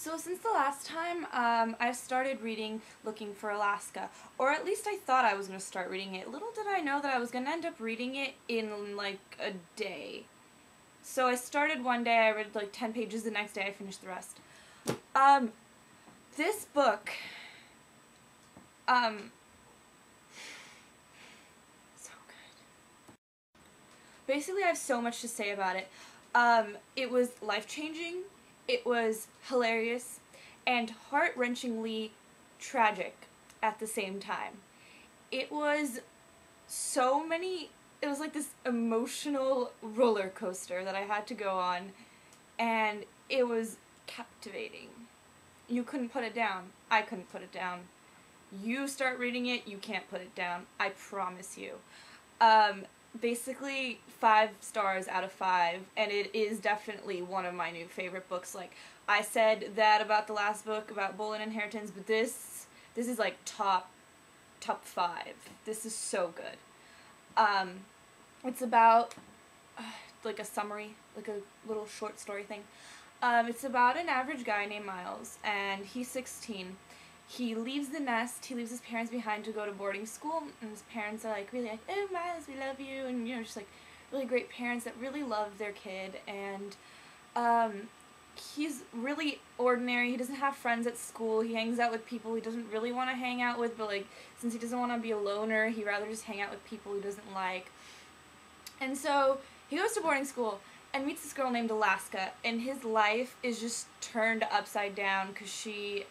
So since the last time, I've started reading Looking for Alaska, or at least I thought I was going to start reading it. Little did I know that I was going to end up reading it in, like, a day. So I started one day, I read, like, 10 pages, the next day I finished the rest. This book, so good. Basically, I have so much to say about it. It was life-changing, it was hilarious, and heart-wrenchingly tragic at the same time. It was so many, it was like this emotional roller coaster that I had to go on, and it was captivating. You couldn't put it down. I couldn't put it down. You start reading it, you can't put it down. I promise you. Basically 5 stars out of 5, and it is definitely one of my new favorite books. Like, I said that about the last book, about Bull and Inheritance, but this is like top 5. This is so good. It's about, like a summary, like a little short story thing. It's about an average guy named Miles, and he's 16. He leaves the nest, he leaves his parents behind to go to boarding school, and his parents are like, really like, oh, Miles, we love you, and, you know, just like really great parents that really love their kid, and he's really ordinary. He doesn't have friends at school. He hangs out with people he doesn't really want to hang out with, but, like, since he doesn't want to be a loner, he'd rather just hang out with people he doesn't like. And so he goes to boarding school and meets this girl named Alaska, and his life is just turned upside down because she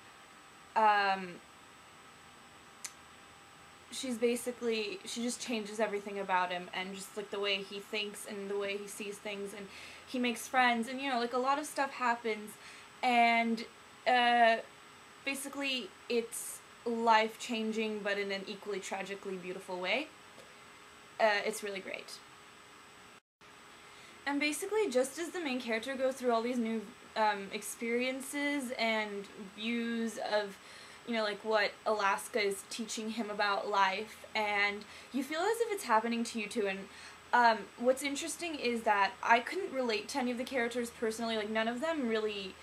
just changes everything about him, and just like the way he thinks and the way he sees things, and he makes friends, and, you know, like, a lot of stuff happens, and basically it's life-changing but in an equally tragically beautiful way. It's really great. And basically, just as the main character goes through all these new experiences and views of, you know, like, what Alaska is teaching him about life, and you feel as if it's happening to you too. And what's interesting is that I couldn't relate to any of the characters personally. Like, none of them really,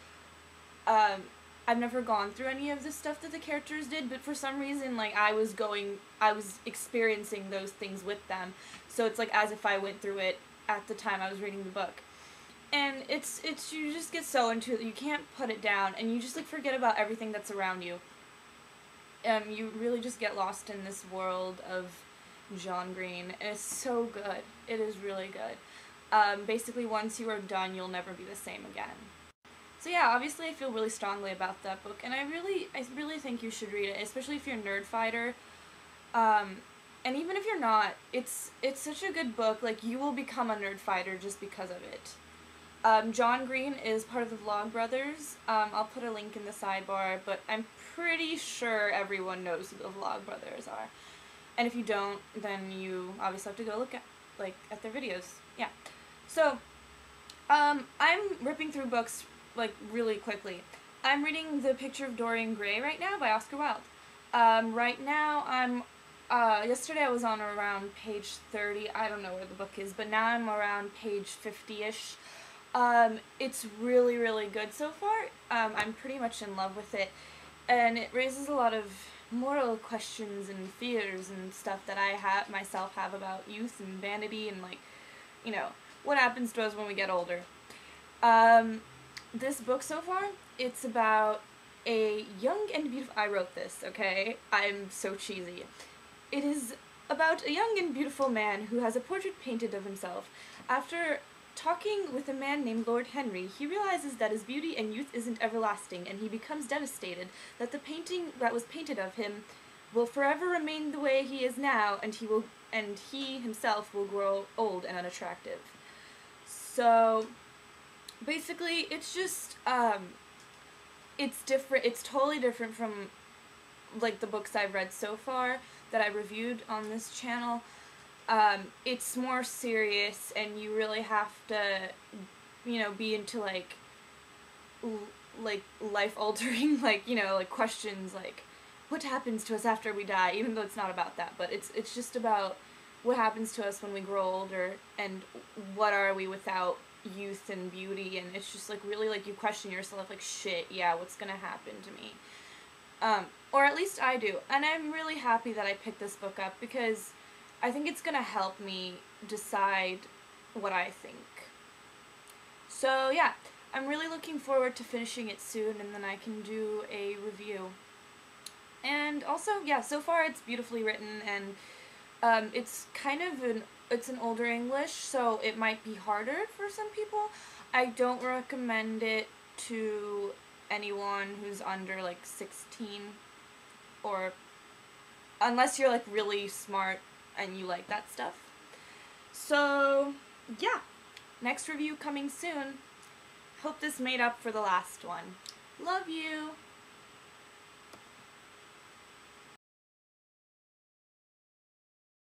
I've never gone through any of the stuff that the characters did, but for some reason, like, I was experiencing those things with them, so it's like as if I went through it at the time I was reading the book. And it's you just get so into it, you can't put it down, and you just, like, forget about everything that's around you. You really just get lost in this world of John Green, and it's so good. It is really good. Basically, once you are done, you'll never be the same again. So yeah, obviously I feel really strongly about that book, and I really think you should read it, especially if you're a nerd fighter. And even if you're not, it's such a good book. Like, you will become a nerd fighter just because of it. John Green is part of the Vlogbrothers. I'll put a link in the sidebar, but I'm pretty sure everyone knows who the Vlogbrothers are. And if you don't, then you obviously have to go look at their videos. Yeah. So, I'm ripping through books, like, really quickly. I'm reading The Picture of Dorian Gray right now by Oscar Wilde. Right now I'm yesterday I was on around page 30, I don't know where the book is, but now I'm around page 50-ish. It's really, really good so far. I'm pretty much in love with it, and it raises a lot of moral questions and fears and stuff that I myself have about youth and vanity and, like, you know, what happens to us when we get older. This book so far, it's about a young and beautiful, I wrote this, okay? I'm so cheesy. It is about a young and beautiful man who has a portrait painted of himself. After talking with a man named Lord Henry, he realizes that his beauty and youth isn't everlasting, and he becomes devastated that the painting that was painted of him will forever remain the way he is now, and he himself will grow old and unattractive. So basically, it's just, it's different, it's totally different from, like, the books I've read so far that I reviewed on this channel. It's more serious, and you really have to, you know, be into, like life-altering, like, you know, like, questions, like, what happens to us after we die, even though it's not about that, but it's just about what happens to us when we grow older, and what are we without youth and beauty, and it's just like really like you question yourself, like, shit, yeah, what's gonna happen to me? Or at least I do. And I'm really happy that I picked this book up because I think it's gonna help me decide what I think. So yeah, I'm really looking forward to finishing it soon, and then I can do a review. And also, yeah, so far it's beautifully written, and it's kind of it's an older English, so it might be harder for some people. I don't recommend it to anyone who's under like 16, or unless you're like really smart and you like that stuff. So yeah, next review coming soon. Hope this made up for the last one. Love you!